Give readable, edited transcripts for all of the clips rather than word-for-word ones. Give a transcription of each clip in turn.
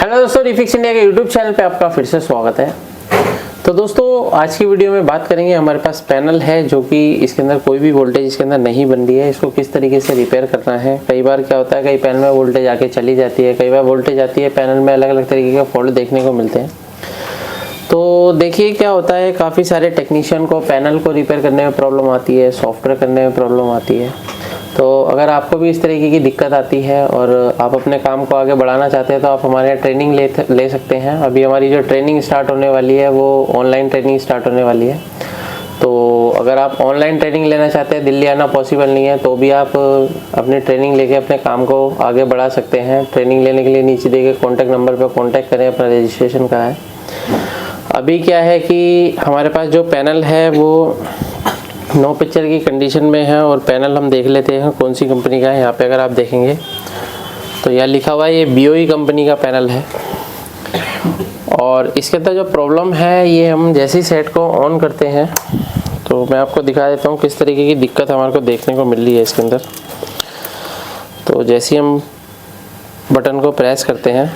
Hello दोस्तों, refix India के YouTube channel पे आपका फिर से स्वागत है। तो दोस्तों, आज की वीडियो में बात करेंगे, हमारे पास पैनल है जो कि इसके अंदर कोई भी वोल्टेज इसके अंदर नहीं बन रही है, इसको किस तरीके से रिपेयर करना है। कई बार क्या होता है, कई पैनल में वोल्टेज आके चली जाती है, कई बार वोल्टेज आती है, पैनल में अलग अलग तरीके के फॉल्ट देखने को मिलते हैं। तो देखिए क्या होता है, काफ़ी सारे टेक्नीशियन को पैनल को रिपेयर करने में प्रॉब्लम आती है, सॉफ्टवेयर करने में प्रॉब्लम आती है। तो अगर आपको भी इस तरीके की दिक्कत आती है और आप अपने काम को आगे बढ़ाना चाहते हैं तो आप हमारे यहाँ ट्रेनिंग ले सकते हैं। अभी हमारी जो ट्रेनिंग स्टार्ट होने वाली है वो ऑनलाइन ट्रेनिंग स्टार्ट होने वाली है। तो अगर आप ऑनलाइन ट्रेनिंग लेना चाहते हैं, दिल्ली आना पॉसिबल नहीं है, तो भी आप अपनी ट्रेनिंग लेके अपने काम को आगे बढ़ा सकते हैं। ट्रेनिंग लेने के लिए नीचे दिए गए कॉन्टैक्ट नंबर पर कॉन्टैक्ट करें, अपना रजिस्ट्रेशन का है। अभी क्या है कि हमारे पास जो पैनल है वो नो पिक्चर की कंडीशन में है और पैनल हम देख लेते हैं कौन सी कंपनी का है। यहाँ पे अगर आप देखेंगे तो यहाँ लिखा हुआ है ये BOE कंपनी का पैनल है। और इसके अंदर जो प्रॉब्लम है, ये हम जैसे ही सेट को ऑन करते हैं तो मैं आपको दिखा देता हूँ किस तरीके की दिक्कत हमारे को देखने को मिल रही है इसके अंदर। तो जैसे ही हम बटन को प्रेस करते हैं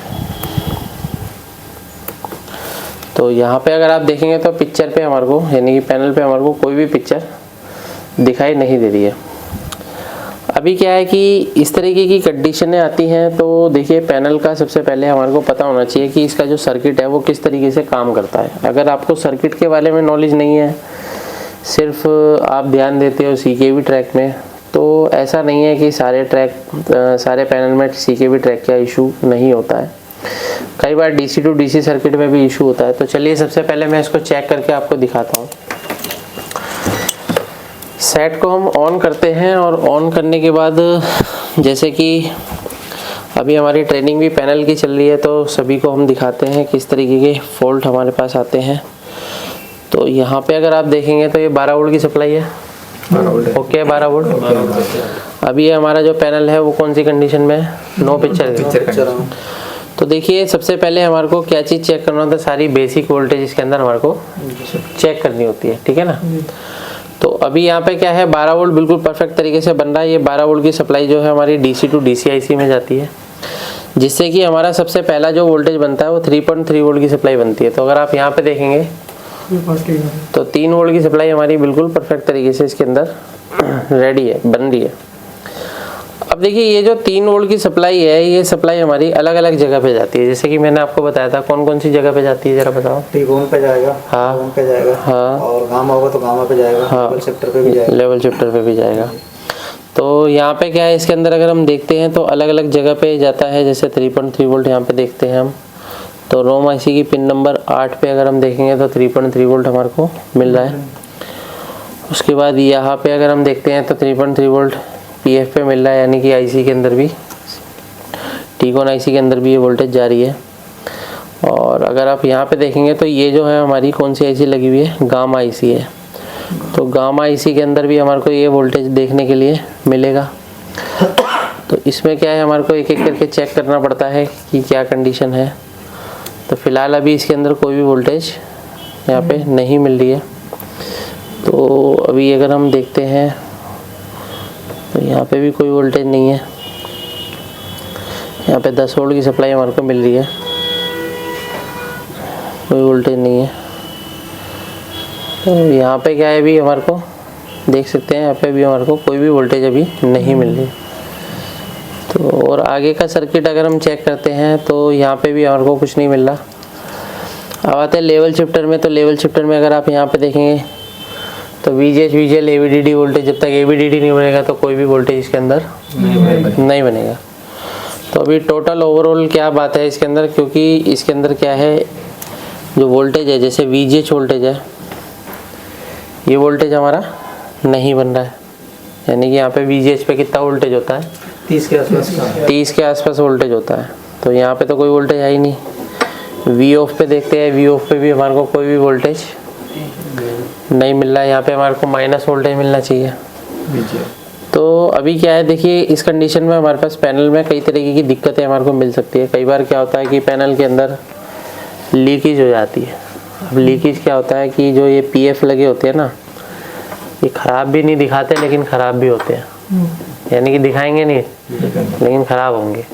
तो यहाँ पे अगर आप देखेंगे तो पिक्चर पे हमारे को, यानी कि पैनल पे हमारे को कोई भी पिक्चर दिखाई नहीं दे रही है। अभी क्या है कि इस तरीके की कंडीशनें आती हैं तो देखिए, पैनल का सबसे पहले हमारे को पता होना चाहिए कि इसका जो सर्किट है वो किस तरीके से काम करता है। अगर आपको सर्किट के बारे में नॉलेज नहीं है, सिर्फ आप ध्यान देते हो CKV ट्रैक में, तो ऐसा नहीं है कि सारे पैनल में CKV ट्रैक का इशू नहीं होता है। कई बार DC टू DC सर्किट में भी इशू होता है। तो चलिए सबसे पहले मैं इसको चेक करके आपको दिखाता हूँ। सेट को हम ऑन करते हैं और ऑन करने के बाद जैसे कि अभी हमारी ट्रेनिंग भी पैनल की चल रही है तो सभी को हम दिखाते हैं किस तरीके के फॉल्ट हमारे पास आते हैं। तो यहाँ पे अगर आप देखेंगे तो ये 12 वोल्ट की सप्लाई है। Okay, 12 volt. अभी ये हमारा जो पैनल है वो कौन सी कंडीशन में है? No picture. तो देखिए, सबसे पहले हमारे को क्या चीज़ चेक करना होता है, सारी बेसिक वोल्टेज इसके अंदर हमारे को चेक करनी होती है, ठीक है ना। तो अभी यहाँ पे क्या है, 12 वोल्ट बिल्कुल परफेक्ट तरीके से बन रहा है। ये 12 वोल्ट की सप्लाई जो है हमारी DC टू DC IC में जाती है, जिससे कि हमारा सबसे पहला जो वोल्टेज बनता है वो 3.3 वोल्ट की सप्लाई बनती है। तो अगर आप यहाँ पे देखेंगे तो 3 वोल्ट की सप्लाई हमारी बिल्कुल परफेक्ट तरीके से इसके अंदर रेडी है, बन रही है। अब देखिए, ये जो 3 वोल्ट की सप्लाई है, ये सप्लाई हमारी अलग अलग जगह पे जाती है। जैसे कि मैंने आपको बताया था, कौन कौन सी जगह पे जाती है जरा बताओ। टी-गोन पे जाएगा, हाँ, गोन पे जाएगा, हाँ, और गामा होगा तो गामा पे जाएगा, हाँ, लेवल शिफ्टर पे भी जाएगा, लेवल शिफ्टर पे भी जाएगा। तो यहाँ पे क्या है, इसके अंदर अगर हम देखते हैं तो अलग अलग जगह पे जाता है। जैसे 3.3 वोल्ट यहाँ पे देखते हैं हम, तो रोम IC की पिन नंबर 8 पे अगर हम देखेंगे तो 3.3 वोल्ट हमारे को मिल रहा है। उसके बाद यहाँ पे अगर हम देखते हैं तो 3.3 वोल्ट PF पे मिल रहा है, यानी कि IC के अंदर भी, टी-गोन IC के अंदर भी ये वोल्टेज जा रही है। और अगर आप यहाँ पे देखेंगे तो ये जो है हमारी कौन सी IC लगी हुई है, गामा IC है। तो गामा IC के अंदर भी हमारे को ये वोल्टेज देखने के लिए मिलेगा। तो इसमें क्या है, हमारे को एक एक करके चेक करना पड़ता है कि क्या कंडीशन है। तो फिलहाल अभी इसके अंदर कोई भी वोल्टेज यहाँ पे नहीं मिल रही है। तो अभी अगर हम देखते हैं तो यहाँ पे भी कोई वोल्टेज नहीं है। यहाँ पे 10 वोल्ट की सप्लाई हमारे को मिल रही है, कोई वोल्टेज नहीं है। तो यहाँ पे क्या है, भी हमारे को देख सकते हैं, यहाँ पे भी हमारे को कोई भी वोल्टेज अभी नहीं मिल रही। तो और आगे का सर्किट अगर हम चेक करते हैं तो यहाँ पे भी हमारे को कुछ नहीं मिल रहा। अब आते हैं लेवल शिफ्टर में। तो लेवल शिफ्टर में अगर आप यहाँ पे देखेंगे तो VGH VGL AVDD वोल्टेज, जब तक AVDD नहीं बनेगा तो कोई भी वोल्टेज इसके अंदर नहीं बनेगा। तो अभी टोटल ओवरऑल क्या बात है इसके अंदर, क्योंकि इसके अंदर क्या है, जो वोल्टेज है, जैसे VGH वोल्टेज है, ये वोल्टेज हमारा नहीं बन रहा है। यानी कि यहाँ पे VGH पे कितना वोल्टेज होता है, 30 के आसपास। 30 के आसपास वोल्टेज होता है। तो यहाँ पे तो कोई वोल्टेज है ही नहीं। VOFF पे देखते हैं, VOFF पे भी हमारे को कोई भी वोल्टेज नहीं मिल रहा है। यहाँ पे हमारे को माइनस वोल्टेज मिलना चाहिए। तो अभी क्या है, देखिए, इस कंडीशन में हमारे पास पैनल में कई तरीके की दिक्कतें हमारे को मिल सकती है। कई बार क्या होता है कि पैनल के अंदर लीकेज हो जाती है। अब लीकेज क्या होता है कि जो ये PF लगे होते हैं ना, ये ख़राब भी नहीं दिखाते लेकिन ख़राब भी होते हैं। यानी कि दिखाएंगे नहीं लेकिन ख़राब होंगे।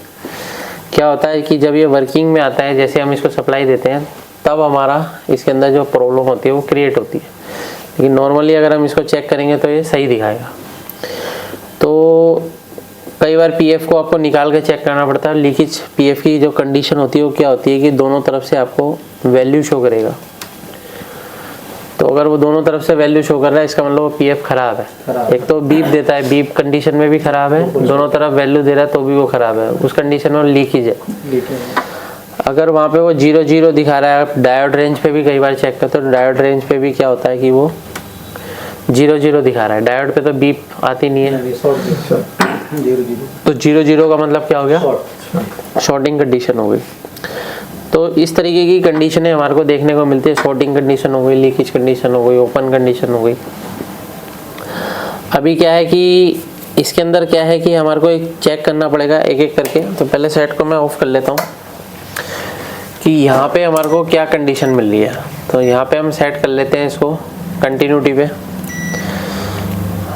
क्या होता है कि जब ये वर्किंग में आता है, जैसे हम इसको सप्लाई देते हैं, तब हमारा इसके अंदर जो प्रॉब्लम होती है वो क्रिएट होती है। लेकिन नॉर्मली अगर हम इसको चेक करेंगे तो ये सही दिखाएगा। तो कई बार पीएफ को आपको निकाल के चेक करना पड़ता है। लीकेज पीएफ की जो कंडीशन होती है वो क्या होती है कि दोनों तरफ से आपको वैल्यू शो करेगा। तो अगर वो दोनों तरफ से वैल्यू शो कर रहा है, इसका मतलब वो पीएफ खराब है। एक तो बीप देता है, बीप कंडीशन में भी खराब है, दोनों तरफ वैल्यू दे रहा है तो भी वो खराब है, उस कंडीशन में लीकेज है। अगर वहाँ पे वो 0 दिखा रहा है, आप डायोड रेंज पे भी कई बार चेक करते हो तो डायोड रेंज पे भी क्या होता है कि वो 0 दिखा रहा है। डायोड पे तो बीप आती नहीं है, तो 0 का मतलब क्या हो गया, शॉर्टिंग कंडीशन हो गई। तो इस तरीके की कंडीशनें हमारे को देखने को मिलती है। शॉर्टिंग कंडीशन हो गई, लीकेज कंडीशन हो गई, ओपन कंडीशन हो गई। अभी क्या है कि इसके अंदर क्या है कि हमारे को एक चेक करना पड़ेगा एक एक करके। तो पहले सेट को मैं ऑफ कर लेता हूँ कि यहाँ पे हमारे को क्या कंडीशन मिल रही है। तो यहाँ पे हम सेट कर लेते हैं इसको कंटिन्यूटी पे।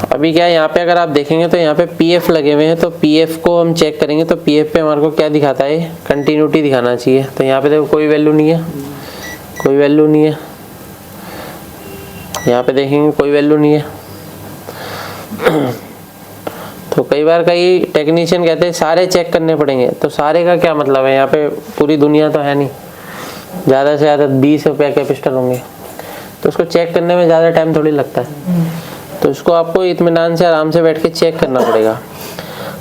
अभी क्या है, यहाँ पे अगर आप देखेंगे तो यहाँ पे पीएफ लगे हुए हैं, तो पीएफ को हम चेक करेंगे तो पीएफ पे हमारे को क्या दिखाता है, कंटिन्यूटी दिखाना चाहिए। तो यहाँ पे देखो कोई वैल्यू नहीं है, कोई वैल्यू नहीं है। यहाँ पे देखेंगे कोई वैल्यू नहीं है। तो कई बार कई टेक्नीशियन कहते हैं सारे चेक करने पड़ेंगे। तो सारे का क्या मतलब है, यहाँ पे पूरी दुनिया तो है नहीं, ज़्यादा से ज़्यादा 20 रुपये कैपेसिटर होंगे, तो उसको चेक करने में ज़्यादा टाइम थोड़ी लगता है। तो इसको आपको इत्मीनान से आराम से बैठ के चेक करना पड़ेगा।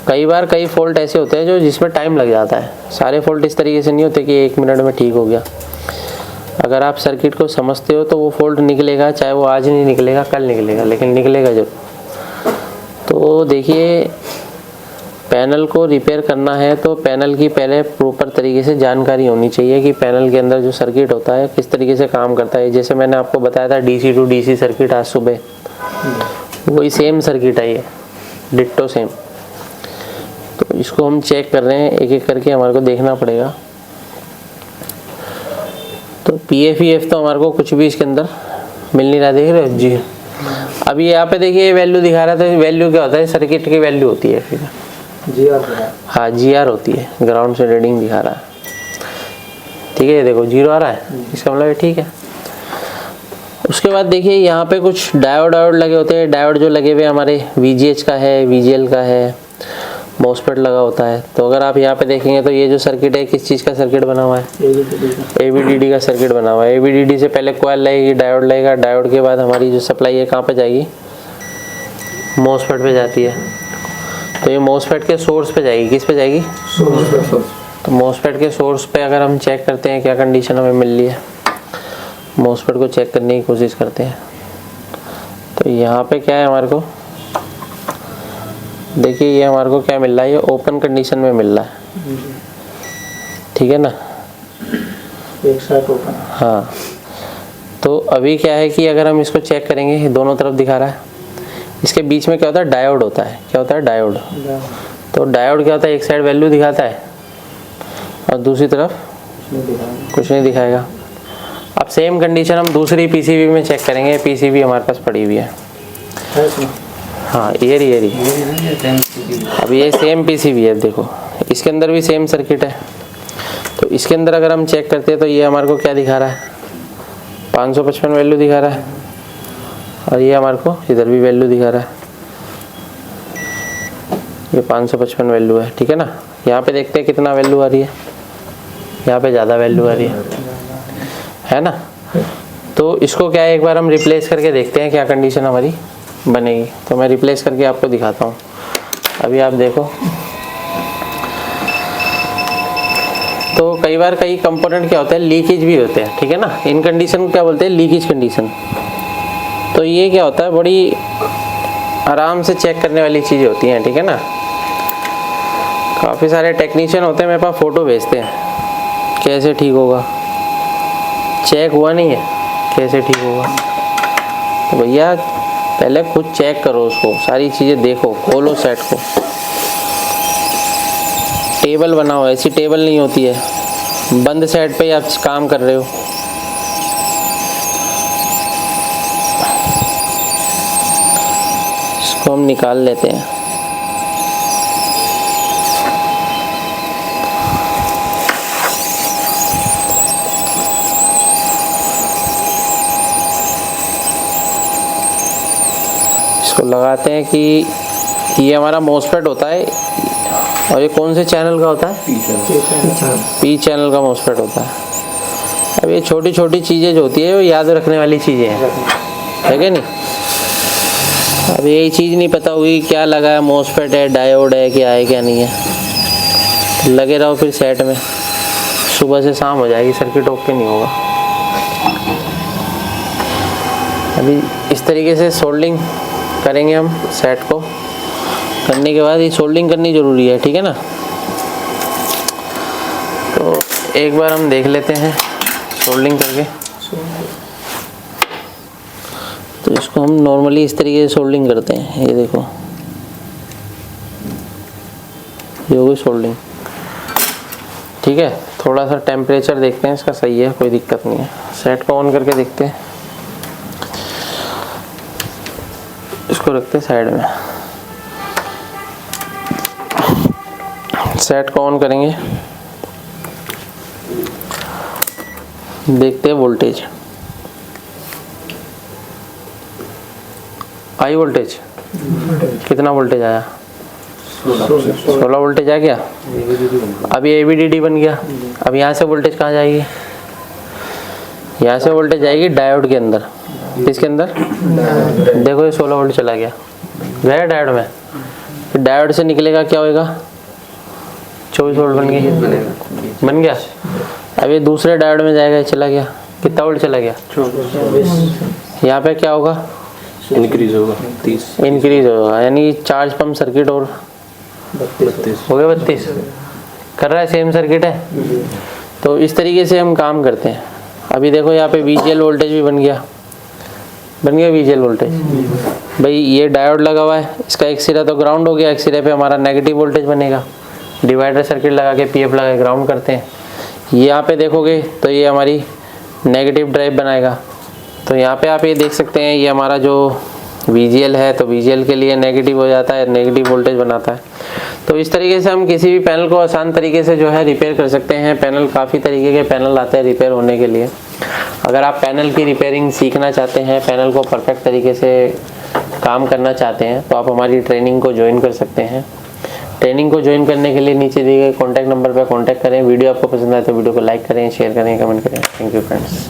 कई बार कई फॉल्ट ऐसे होते हैं जो जिसमें टाइम लग जाता है। सारे फॉल्ट इस तरीके से नहीं होते कि 1 मिनट में ठीक हो गया। अगर आप सर्किट को समझते हो तो वो फॉल्ट निकलेगा, चाहे वो आज नहीं निकलेगा कल निकलेगा, लेकिन निकलेगा जरूर। तो देखिए, पैनल को रिपेयर करना है तो पैनल की पहले प्रॉपर तरीके से जानकारी होनी चाहिए कि पैनल के अंदर जो सर्किट होता है किस तरीके से काम करता है। जैसे मैंने आपको बताया था DC टू DC सर्किट आज सुबह, वही सेम सर्किट है ये, डिट्टो सेम। तो इसको हम चेक कर रहे हैं एक एक करके, हमारे को देखना पड़ेगा। तो PF तो हमारे को कुछ भी इसके अंदर मिल नहीं रहा, देख रहे हो जी। अभी यहाँ पे देखिए वैल्यू दिखा रहा था। वैल्यू क्या होता है, सर्किट की वैल्यू होती है फिर GR। हाँ GR होती है, ग्राउंड से रीडिंग दिखा रहा है। ठीक है, ये देखो 0 आ रहा है, इसका मतलब ठीक है। उसके बाद देखिए यहाँ पे कुछ डायोड लगे होते हैं। डायोड जो लगे हुए हमारे VGH का है, VGL का है, मॉसफेट लगा होता है। तो अगर आप यहाँ पे देखेंगे तो ये जो सर्किट है किस चीज़ का सर्किट बना हुआ है, ABDD का सर्किट बना हुआ है। ABDD से पहले कॉइल लगेगी, डायोड लगेगा, डायोड के बाद हमारी जो सप्लाई है कहाँ पे जाएगी, मॉसफेट पे जाती है। तो ये मॉसफेट के सोर्स पे जाएगी, किस पे जाएगी, तो मॉसफेट के सोर्स पे अगर हम चेक करते हैं क्या कंडीशन हमें मिल रही है, मॉसफेट को चेक करने की कोशिश करते हैं। तो यहाँ पे क्या है हमारे को, देखिए ये हमारे को क्या मिल रहा है, ये ओपन कंडीशन में मिल रहा है। ठीक है ना, एक साथ ओपन। हाँ। तो अभी क्या है कि अगर हम इसको चेक करेंगे, दोनों तरफ दिखा रहा है। इसके बीच में क्या होता है, डायोड होता है। क्या होता है, डायोड। तो डायोड क्या होता है, एक साइड वैल्यू दिखाता है और दूसरी तरफ कुछ नहीं दिखाएगा। अब सेम कंडीशन हम दूसरी PCB में चेक करेंगे। PCB हमारे पास पड़ी हुई है, हाँ ये रही। अब ये सेम PCB है, देखो इसके अंदर भी सेम सर्किट है। तो इसके अंदर अगर हम चेक करते हैं तो ये हमारे को क्या दिखा रहा है, 555 वैल्यू दिखा रहा है, और ये हमारे को इधर भी वैल्यू दिखा रहा है, ये 555 वैल्यू है। ठीक है ना, यहाँ पे देखते हैं कितना वैल्यू आ रही है, यहाँ पे ज़्यादा वैल्यू आ रही है ना। तो इसको क्या है, एक बार हम रिप्लेस करके देखते हैं क्या कंडीशन हमारी बनेगी। तो मैं रिप्लेस करके आपको दिखाता हूँ। अभी आप देखो, तो कई बार कई कंपोनेंट क्या होता है, लीकेज भी होते हैं। ठीक है ना, इन कंडीशन को क्या बोलते हैं, लीकेज कंडीशन। तो ये क्या होता है, बड़ी आराम से चेक करने वाली चीज़ें होती हैं। ठीक है ना, काफ़ी सारे टेक्नीशियन होते हैं मेरे पास, फ़ोटो भेजते हैं कैसे ठीक होगा, चेक हुआ नहीं है कैसे ठीक होगा। तो भैया पहले खुद चेक करो उसको, सारी चीज़ें देखो, खोलो सेट को। टेबल बनाओ, ऐसी टेबल नहीं होती है, बंद सेट पे आप काम कर रहे हो। इसको हम निकाल लेते हैं। तो लगाते हैं कि ये हमारा मॉसफेट होता है और ये कौन से चैनल का होता है? पी चैनल का मॉसफेट होता है। अब ये छोटी छोटी चीज़ें जो होती है वो याद रखने वाली चीज़ें हैं, है क्या नहीं? अब यही चीज़ नहीं पता हुई क्या लगा है, मॉसफेट है, डायोड है, क्या है क्या नहीं है, तो लगे रहो फिर सेट में, सुबह से शाम हो जाएगी, सर्किट ओके नहीं होगा। अभी इस तरीके से सोल्डिंग करेंगे हम सेट को। करने के बाद ये सोल्डिंग करनी ज़रूरी है, ठीक है ना? तो एक बार हम देख लेते हैं सोल्डिंग करके। तो इसको हम नॉर्मली इस तरीके से सोल्डिंग करते हैं। ये देखो, ये हो गई सोल्डिंग, ठीक है। थोड़ा सा टेम्परेचर देखते हैं इसका, सही है, कोई दिक्कत नहीं है। सेट को ऑन करके देखते हैं, इसको रखते हैं साइड में। सेट को ऑन करेंगे, देखते हैं वोल्टेज। आई वोल्टेज कितना वोल्टेज आया? 16 वोल्टेज आ गया। अब ये AVDD बन गया। अब यहाँ से वोल्टेज कहाँ जाएगी? यहाँ से वोल्टेज जाएगी डायोड के अंदर। किसके अंदर? देखो ये 16 वोल्ट चला गया, गया डायोड में। फिर डायोड से निकलेगा, क्या होएगा? 24 वोल्ट बन गया। अब ये दूसरे डायोड में जाएगा, ये चला गया, कितना वोल्ट चला गया? 24। यहाँ पे क्या होगा? इंक्रीज होगा 30, इंक्रीज होगा, यानी चार्ज पंप सर्किट और 32 हो गया 32। कर रहा है, सेम सर्किट है। तो इस तरीके से हम काम करते हैं। अभी देखो यहाँ पे VGL वोल्टेज भी बन गया VGL वोल्टेज। भाई ये डायोड लगा हुआ है, इसका एक सिरा तो ग्राउंड हो गया, एक सिरे पे हमारा नेगेटिव वोल्टेज बनेगा। डिवाइडर सर्किट लगा के PF लगा के ग्राउंड करते हैं। यहाँ पे देखोगे तो ये हमारी नेगेटिव ड्राइव बनाएगा। तो यहाँ पे आप ये देख सकते हैं, ये हमारा जो VGL है, तो VGL के लिए नेगेटिव हो जाता है, नेगेटिव वोल्टेज बनाता है। तो इस तरीके से हम किसी भी पैनल को आसान तरीके से जो है रिपेयर कर सकते हैं। पैनल, काफ़ी तरीके के पैनल आते हैं रिपेयर होने के लिए। अगर आप पैनल की रिपेयरिंग सीखना चाहते हैं, पैनल को परफेक्ट तरीके से काम करना चाहते हैं, तो आप हमारी ट्रेनिंग को ज्वाइन कर सकते हैं। ट्रेनिंग को ज्वाइन करने के लिए नीचे दिए गए कॉन्टैक्ट नंबर पर कॉन्टैक्ट करें। वीडियो आपको पसंद आए तो वीडियो को लाइक करें, शेयर करें, कमेंट करें। Thank you friends.